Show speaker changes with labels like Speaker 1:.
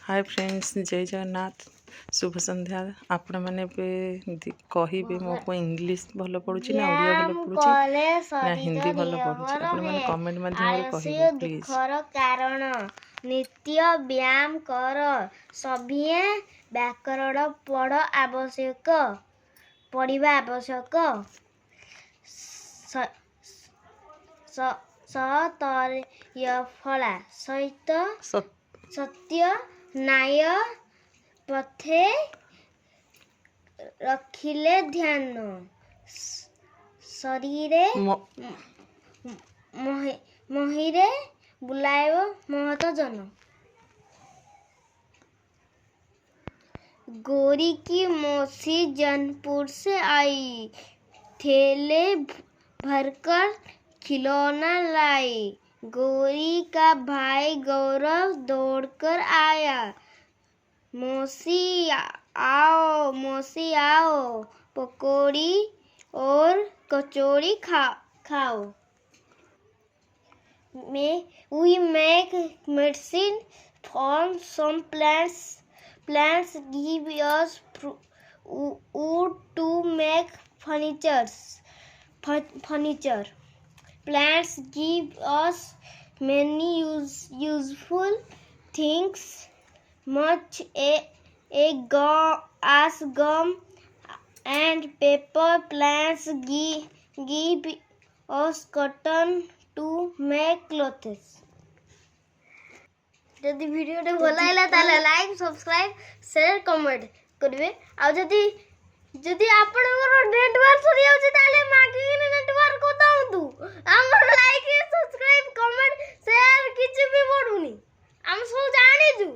Speaker 1: Hi friends, जय जगन्नाथ। शुभ संध्या। आपण मैंने कहिबे मो को इंग्लिश भल पड़ुची ना ओडिया भल पड़ुची ना हिंदी भल पड़ुची। आपण मैंने कमेंट माध्यम रे कहिबे प्लीज।
Speaker 2: कारण नित्य व्यायाम कर सभिए व्याकरण पढ़ आवश्यक पढ़िबा आवश्यक फला सहित सत्य न्याय पथे रखिले ध्यान शरीरे महिरे बुलायो महत जन। गोरी की मौसी जनपुर से आई, थैले भरकर खिलौना लाई। गोरी का भाई गौरव दौड़कर आया, मौसी आओ पकौड़ी और कचौड़ी खाओ। We make medicine from some plants. Plants give us wood to make furniture. Plants give us many useful things, much as gum and paper. Plants give us cotton to make clothes. जदि video टे भल लागला ताले like subscribe share comment करबे। आ जदि आपनकर network सरी जाउची ताले मागी नेटवर्क को दउतु। हमर लाइक सब्सक्राइब कमेंट शेयर किछ भी पडुनी, हम सब जानि छु।